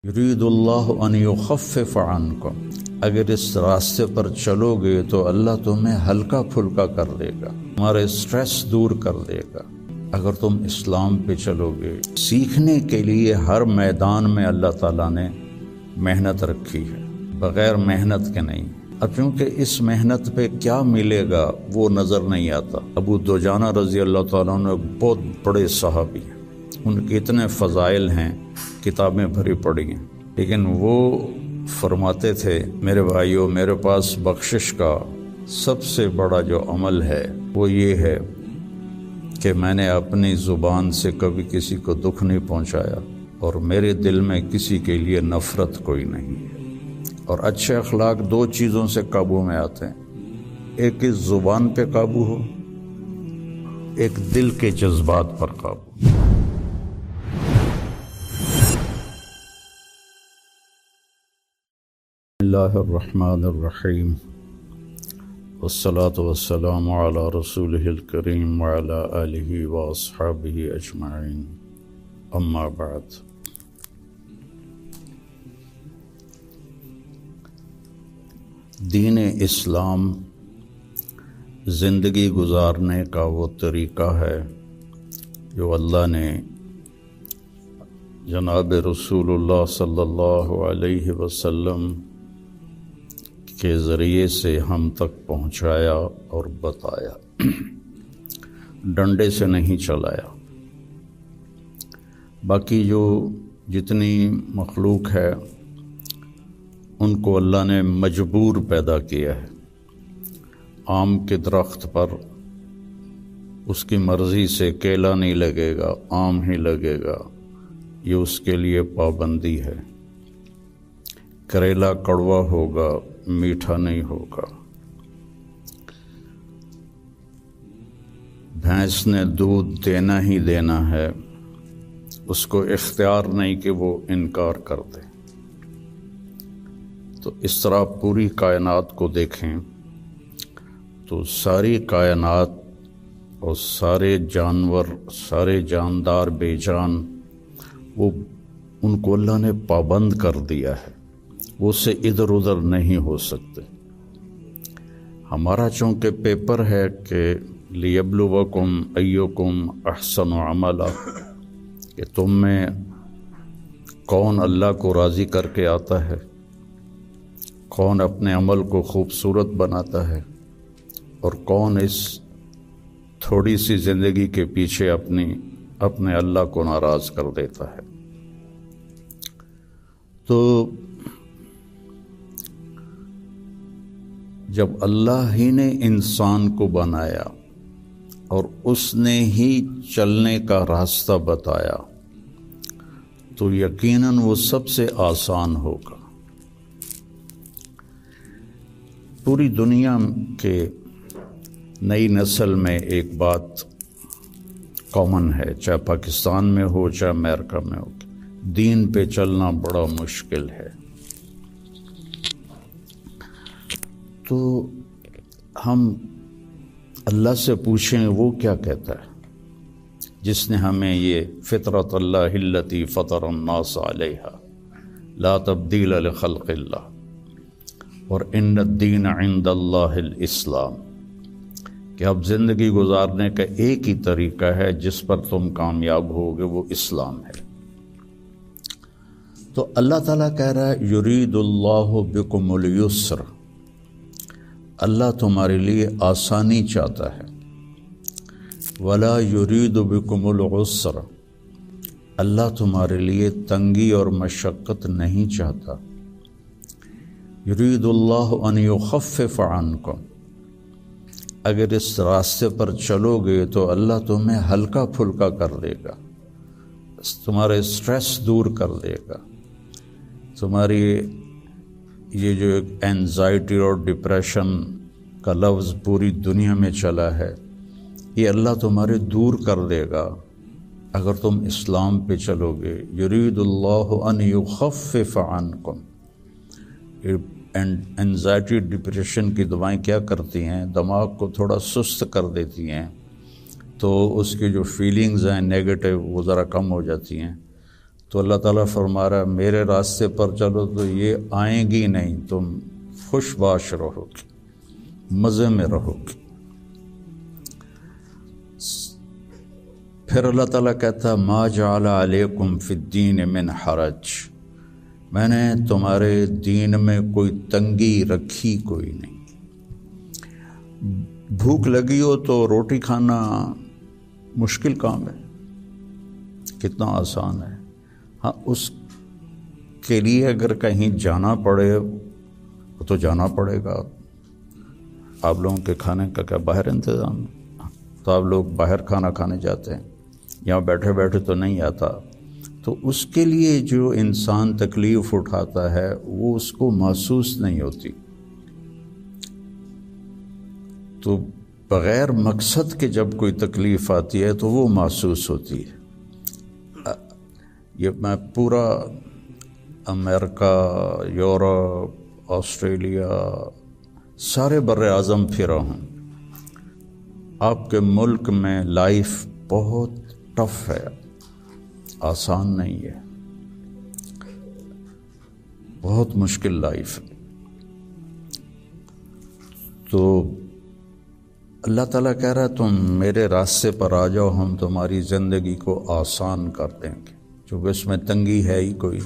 یرید اللہ ان یخفف عنکم، اگر اس راستے پر چلو گے تو اللہ تمہیں ہلکا پھلکا کر دے گا، تمہارے اسٹریس دور کر دے گا۔ اگر تم اسلام پہ چلو گے، سیکھنے کے لیے ہر میدان میں اللہ تعالیٰ نے محنت رکھی ہے، بغیر محنت کے نہیں۔ اب چونکہ اس محنت پہ کیا ملے گا وہ نظر نہیں آتا۔ ابو دجانہ رضی اللہ تعالیٰ عنہ بہت بڑے صحابی ہیں، ان کے اتنے فضائل ہیں، کتابیں بھری پڑی ہیں، لیکن وہ فرماتے تھے میرے بھائیوں، میرے پاس بخشش کا سب سے بڑا جو عمل ہے وہ یہ ہے کہ میں نے اپنی زبان سے کبھی کسی کو دکھ نہیں پہنچایا، اور میرے دل میں کسی کے لیے نفرت کوئی نہیں ہے۔ اور اچھے اخلاق دو چیزوں سے قابو میں آتے ہیں، ایک اس زبان پہ قابو ہو، ایک دل کے جذبات پر قابو۔ بسم اللہ الرحمن الرحیم، والصلاة والسلام علی رسولہ الکریم وعلی آلہ واصحابہ اجمعین، اما بعد۔ دین اسلام زندگی گزارنے کا وہ طریقہ ہے جو اللہ نے جناب رسول اللہ صلی اللہ علیہ وسلم کے ذریعے سے ہم تک پہنچایا اور بتایا، ڈنڈے سے نہیں چلایا۔ باقی جو جتنی مخلوق ہے ان کو اللہ نے مجبور پیدا کیا ہے۔ آم کے درخت پر اس کی مرضی سے کیلا نہیں لگے گا، آم ہی لگے گا، یہ اس کے لیے پابندی ہے۔ کریلا کڑوا ہوگا، میٹھا نہیں ہوگا۔ بھینس نے دودھ دینا ہی دینا ہے، اس کو اختیار نہیں کہ وہ انکار کر دے۔ تو اس طرح پوری کائنات کو دیکھیں تو ساری کائنات اور سارے جانور، سارے جاندار بے جان، وہ ان کو اللہ نے پابند کر دیا ہے، وہ اس سے ادھر ادھر نہیں ہو سکتے۔ ہمارا چونکہ پیپر ہے کہ لیبلوکم ایکم احسن عملا، کہ تم میں کون اللہ کو راضی کر کے آتا ہے، کون اپنے عمل کو خوبصورت بناتا ہے، اور کون اس تھوڑی سی زندگی کے پیچھے اپنے اللہ کو ناراض کر دیتا ہے۔ تو جب اللہ ہی نے انسان کو بنایا اور اس نے ہی چلنے کا راستہ بتایا تو یقیناً وہ سب سے آسان ہوگا۔ پوری دنیا کے نئی نسل میں ایک بات کامن ہے، چاہے پاکستان میں ہو چاہے امریکہ میں ہو، دین پہ چلنا بڑا مشکل ہے۔ تو ہم اللہ سے پوچھیں وہ کیا کہتا ہے، جس نے ہمیں یہ فطرت اللہ التی فطر الناس علیہا لا تبدیل لخلق اللہ اور ان الدین عند اللہ الاسلام، کہ اب زندگی گزارنے کا ایک ہی طریقہ ہے جس پر تم کامیاب ہوگے، وہ اسلام ہے۔ تو اللہ تعالیٰ کہہ رہا ہے یرید اللہ بکم الیسر، اللہ تمہارے لیے آسانی چاہتا ہے، ولا یرید بکم العسر، اللہ تمہارے لیے تنگی اور مشقت نہیں چاہتا۔ یرید اللہ ان یخفف عنکم، اگر اس راستے پر چلو گے تو اللہ تمہیں ہلکا پھلکا کر دے گا، تمہارے اسٹریس دور کر دے گا، تمہاری یہ جو ایک اینزائٹی اور ڈپریشن کا لفظ پوری دنیا میں چلا ہے، یہ اللہ تمہارے دور کر دے گا اگر تم اسلام پہ چلو گے۔ یرید اللہ ان یخفف عنکم، اینزائٹی ڈپریشن کی دوائیں کیا کرتی ہیں، دماغ کو تھوڑا سست کر دیتی ہیں، تو اس کی جو فیلنگز ہیں نیگیٹو وہ ذرا کم ہو جاتی ہیں، تو اللہ تعالیٰ فرما رہا ہے میرے راستے پر چلو تو یہ آئیں گی نہیں، تم خوش باش رہو گے، مزے میں رہو گے۔ پھر اللہ تعالیٰ کہتا ہے ما جعل علیکم فی الدین من حرج، میں نے تمہارے دین میں کوئی تنگی رکھی کوئی نہیں۔ بھوک لگی ہو تو روٹی کھانا مشکل کام ہے، کتنا آسان ہے۔ ہاں اس کے لیے اگر کہیں جانا پڑے تو جانا پڑے گا۔ آپ لوگوں کے کھانے کا کیا باہر انتظام ہے؟ تو آپ لوگ باہر کھانا کھانے جاتے ہیں، یہاں بیٹھے بیٹھے تو نہیں آتا۔ تو اس کے لیے جو انسان تکلیف اٹھاتا ہے وہ اس کو محسوس نہیں ہوتی، تو بغیر مقصد کے جب کوئی تکلیف آتی ہے تو وہ محسوس ہوتی ہے۔ یہ میں پورا امریکہ، یورپ، آسٹریلیا، سارے بر اعظم پھرا ہوں۔ آپ کے ملک میں لائف بہت ٹف ہے، آسان نہیں ہے، بہت مشکل لائف ہے۔ تو اللہ تعالیٰ کہہ رہا ہے تم میرے راستے پر آ جاؤ، ہم تمہاری زندگی کو آسان کر دیں گے، چونکہ اس میں تنگی ہے ہی کوئی۔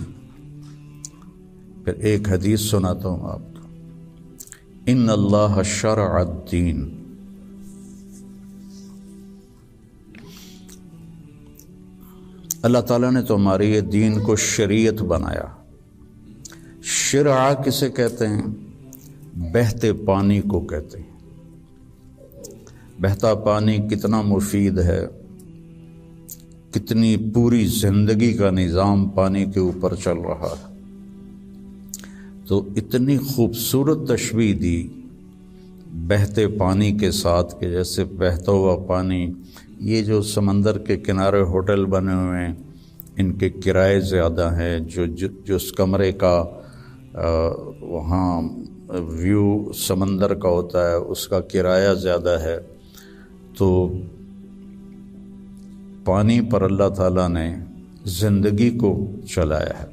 پھر ایک حدیث سناتا ہوں آپ کو، ان اللہ شرع الدین، اللہ تعالیٰ نے تمہارے یہ دین کو شریعت بنایا۔ شرع کسے کہتے ہیں؟ بہتے پانی کو کہتے ہیں۔ بہتا پانی کتنا مفید ہے، کتنی پوری زندگی کا نظام پانی کے اوپر چل رہا ہے۔ تو اتنی خوبصورت تشبیہ دی بہتے پانی کے ساتھ کہ جیسے بہتا ہوا پانی، یہ جو سمندر کے کنارے ہوٹل بنے ہوئے ہیں ان کے کرائے زیادہ ہیں، جو اس کمرے کا وہاں ویو سمندر کا ہوتا ہے اس کا کرایہ زیادہ ہے۔ تو پانی پر اللہ تعالیٰ نے زندگی کو چلایا ہے۔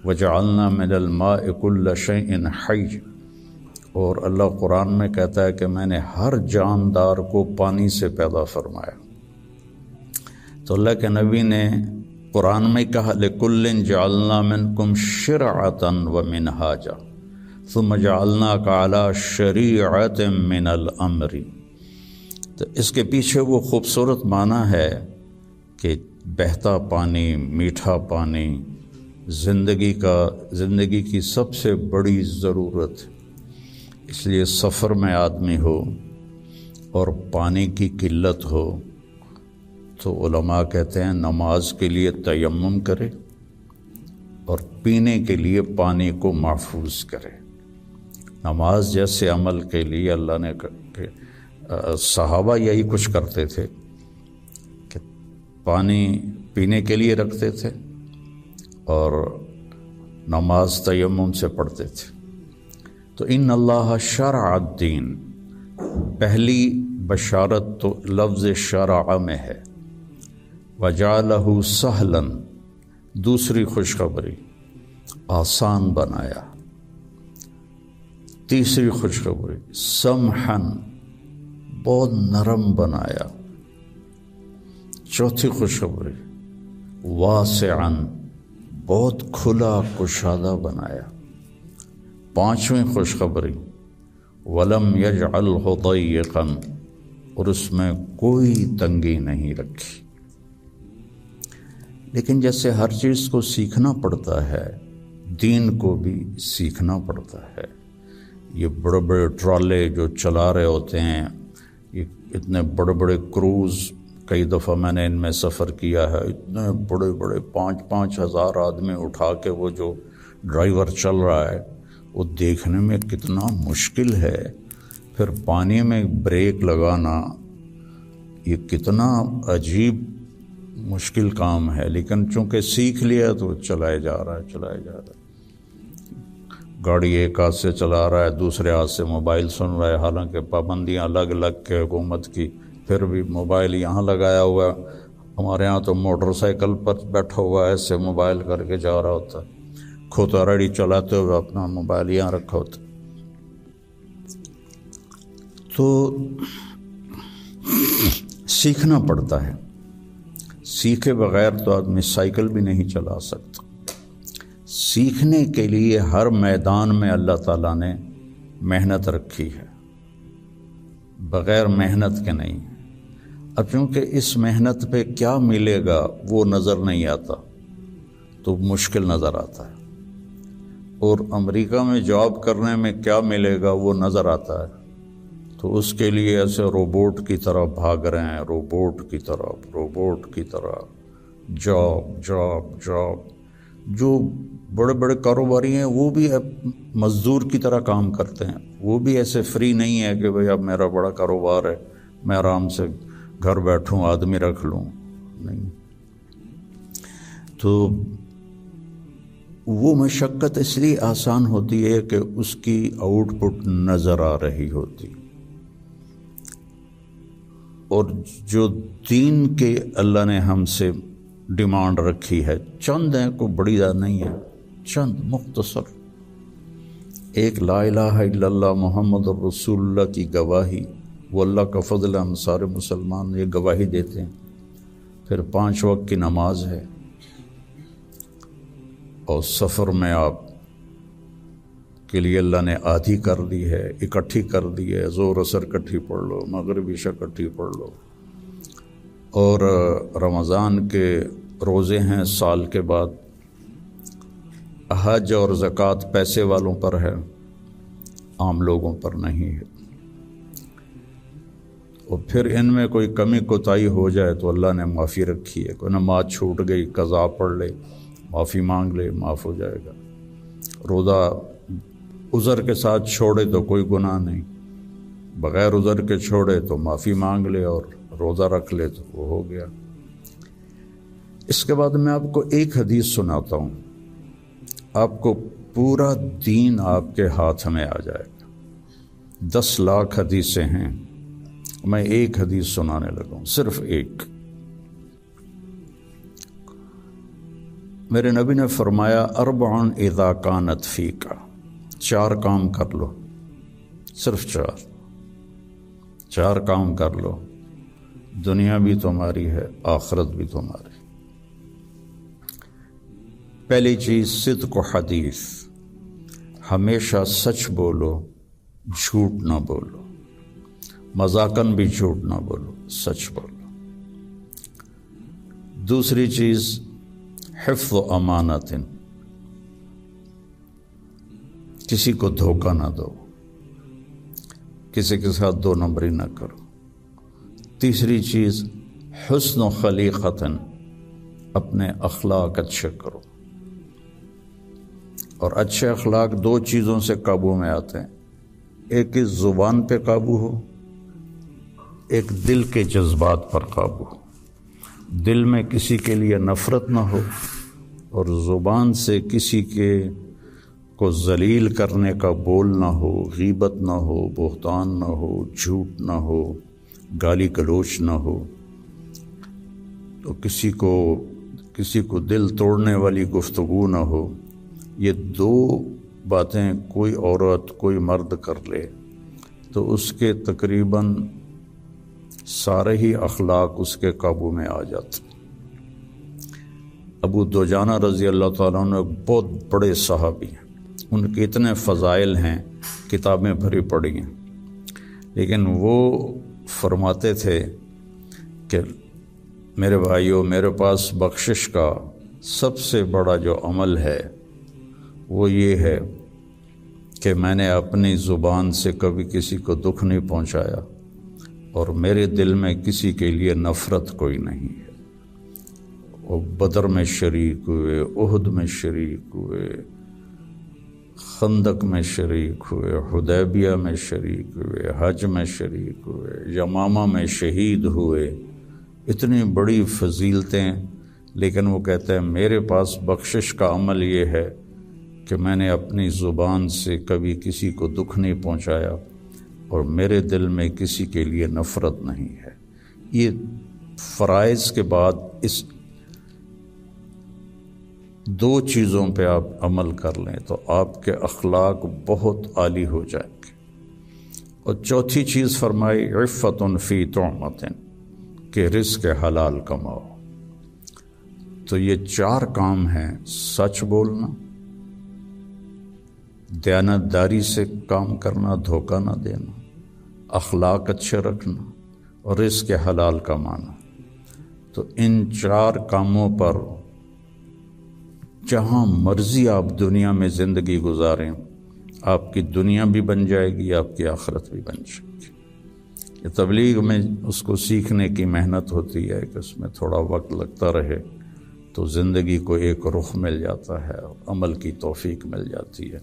وَجَعَلْنَا مِنَ الْمَاءِ كُلَّ شَيْءٍ حَيٍّ، اور اللہ قرآن میں کہتا ہے کہ میں نے ہر جاندار کو پانی سے پیدا فرمایا۔ تو اللہ کے نبی نے قرآن میں کہا لِكُلٍّ جَعَلْنَا مِنْكُمْ شِرْعَةً وَمِنْهَاجًا ثُمَّ جَعَلْنَاكَ عَلَى شَرِيعَةٍ مِنَ الْأَمْرِ۔ تو اس کے پیچھے وہ خوبصورت معنی ہے کہ بہتا پانی، میٹھا پانی زندگی کی سب سے بڑی ضرورت۔ اس لیے سفر میں آدمی ہو اور پانی کی قلت ہو تو علماء کہتے ہیں نماز کے لیے تیمم کرے اور پینے کے لیے پانی کو محفوظ کرے۔ نماز جیسے عمل کے لیے اللہ نے صحابہ یہی کچھ کرتے تھے کہ پانی پینے کے لیے رکھتے تھے اور نماز تیمم سے پڑھتے تھے۔ تو ان اللہ شرع الدین، پہلی بشارت تو لفظ شرع میں ہے، وجعلہ سہلا، دوسری خوشخبری آسان بنایا، تیسری خوشخبری سمحن، بہت نرم بنایا، چوتھی خوشخبری واسعن، بہت کھلا کشادہ بنایا، پانچویں خوشخبری ولم یجعلہ ضیقا، اور اس میں کوئی تنگی نہیں رکھی۔ لیکن جیسے ہر چیز کو سیکھنا پڑتا ہے، دین کو بھی سیکھنا پڑتا ہے۔ یہ بڑے بڑے ٹرالے جو چلا رہے ہوتے ہیں، یہ اتنے بڑے بڑے کروز، کئی دفعہ میں نے ان میں سفر کیا ہے، اتنے بڑے بڑے 5-5 ہزار آدمی اٹھا کے وہ جو ڈرائیور چل رہا ہے وہ دیکھنے میں کتنا مشکل ہے۔ پھر پانی میں بریک لگانا یہ کتنا عجیب مشکل کام ہے، لیکن چونکہ سیکھ لیا تو چلائے جا رہا ہے۔ گاڑی ایک ہاتھ سے چلا رہا ہے، دوسرے ہاتھ سے موبائل سن رہا ہے، حالانکہ پابندیاں الگ الگ کے حکومت کی، پھر بھی موبائل یہاں لگایا ہوا ہے، ہمارے ہاں تو موٹر سائیکل پر بیٹھا ہوا ایسے موبائل کر کے جا رہا ہوتا ہے، کھوتا ریڈی چلاتے ہوئے اپنا موبائل یہاں رکھا ہوتا. تو سیکھنا پڑتا ہے، سیکھے بغیر تو آدمی سائیکل بھی نہیں چلا سکتا. سیکھنے کے لیے ہر میدان میں اللہ تعالیٰ نے محنت رکھی ہے، بغیر محنت کے نہیں. اب چونکہ اس محنت پہ کیا ملے گا وہ نظر نہیں آتا تو مشکل نظر آتا ہے، اور امریکہ میں جاب کرنے میں کیا ملے گا وہ نظر آتا ہے، تو اس کے لیے ایسے روبوٹ کی طرح بھاگ رہے ہیں، روبوٹ کی طرح جاب جاب جاب. جو بڑے بڑے کاروباری ہیں وہ بھی اب مزدور کی طرح کام کرتے ہیں، وہ بھی ایسے فری نہیں ہے کہ بھئی اب میرا بڑا کاروبار ہے میں آرام سے گھر بیٹھوں آدمی رکھ لوں، نہیں. تو وہ مشقت اس لیے آسان ہوتی ہے کہ اس کی آؤٹ پٹ نظر آ رہی ہوتی. اور جو دین کے اللہ نے ہم سے ڈیمانڈ رکھی ہے چند ہیں، کوئی بڑی زیادہ نہیں ہے، چند مختصر. ایک لا الہ الا اللہ محمد رسول اللہ کی گواہی، وہ اللہ کا فضل ہے، ہم سارے مسلمان یہ گواہی دیتے ہیں. پھر 5 وقت کی نماز ہے، اور سفر میں آپ کے لیے اللہ نے آدھی کر دی ہے، اکٹھی کر دی ہے، ظہر عصر اکٹھی پڑھ لو، مغرب عشاء اکٹھی پڑھ لو. اور رمضان کے روزے ہیں سال کے بعد. حج اور زکوٰۃ پیسے والوں پر ہے، عام لوگوں پر نہیں ہے. اور پھر ان میں کوئی کمی کوتاہی ہو جائے تو اللہ نے معافی رکھی ہے، کوئی نماز چھوٹ گئی قضا پڑھ لے، معافی مانگ لے، معاف ہو جائے گا. روزہ عذر کے ساتھ چھوڑے تو کوئی گناہ نہیں، بغیر عذر کے چھوڑے تو معافی مانگ لے اور روزہ رکھ لے تو وہ ہو گیا. اس کے بعد میں آپ کو ایک حدیث سناتا ہوں، آپ کو پورا دین آپ کے ہاتھ میں آ جائے گا. 10 لاکھ حدیثیں ہیں، میں ایک حدیث سنانے لگا ہوں، صرف ایک. میرے نبی نے فرمایا 4 اذا کانت فیک، 4 کام کر لو، صرف 4 کام کر لو، دنیا بھی تمہاری ہے آخرت بھی تمہاری. پہلی چیز صدق و حدیث، ہمیشہ سچ بولو، جھوٹ نہ بولو، مذاقاً بھی جھوٹ نہ بولو، سچ بولو. دوسری چیز حفظ و امانت، کسی کو دھوکہ نہ دو، کسی کے ساتھ 2 نمبری نہ کرو. تیسری چیز حسن و خلیقت، اپنے اخلاق اچھے کرو. اور اچھے اخلاق 2 چیزوں سے قابو میں آتے ہیں، ایک اس زبان پہ قابو ہو، ایک دل کے جذبات پر قابو ہو. دل میں کسی کے لیے نفرت نہ ہو، اور زبان سے کسی کے کو ذلیل کرنے کا بول نہ ہو، غیبت نہ ہو، بہتان نہ ہو، جھوٹ نہ ہو، گالی گلوچ نہ ہو. تو کسی کو دل توڑنے والی گفتگو نہ ہو. یہ 2 باتیں کوئی عورت کوئی مرد کر لے تو اس کے تقریباً سارے ہی اخلاق اس کے قابو میں آ جاتے. ابو دجانہ رضی اللہ تعالیٰ عنہ بہت بڑے صحابی ہیں، ان کے اتنے فضائل ہیں، کتابیں بھری پڑی ہیں، لیکن وہ فرماتے تھے کہ میرے بھائیوں، میرے پاس بخشش کا سب سے بڑا جو عمل ہے وہ یہ ہے کہ میں نے اپنی زبان سے کبھی کسی کو دکھ نہیں پہنچایا، اور میرے دل میں کسی کے لیے نفرت کوئی نہیں ہے. وہ بدر میں شریک ہوئے، احد میں شریک ہوئے، خندق میں شریک ہوئے، حدیبیہ میں شریک ہوئے، حج میں شریک ہوئے، یمامہ میں شہید ہوئے. اتنی بڑی فضیلتیں، لیکن وہ کہتے ہیں میرے پاس بخشش کا عمل یہ ہے کہ میں نے اپنی زبان سے کبھی کسی کو دکھ نہیں پہنچایا، اور میرے دل میں کسی کے لیے نفرت نہیں ہے. یہ فرائض کے بعد اس دو چیزوں پہ آپ عمل کر لیں تو آپ کے اخلاق بہت عالی ہو جائیں گے۔ اور چوتھی چیز فرمائی عفت فی طعمۃ، کہ رزق حلال کماؤ۔ تو یہ چار کام ہیں: سچ بولنا، دیانتداری سے کام کرنا، دھوکہ نہ دینا، اخلاق اچھے رکھنا، اور رزق حلال کمانا۔ تو ان چار کاموں پر جہاں مرضی آپ دنیا میں زندگی گزاریں، آپ کی دنیا بھی بن جائے گی، آپ کی آخرت بھی بن جائے گی۔ یہ تبلیغ میں اس کو سیکھنے کی محنت ہوتی ہے کہ اس میں تھوڑا وقت لگتا رہے تو زندگی کو ایک رخ مل جاتا ہے اور عمل کی توفیق مل جاتی ہے۔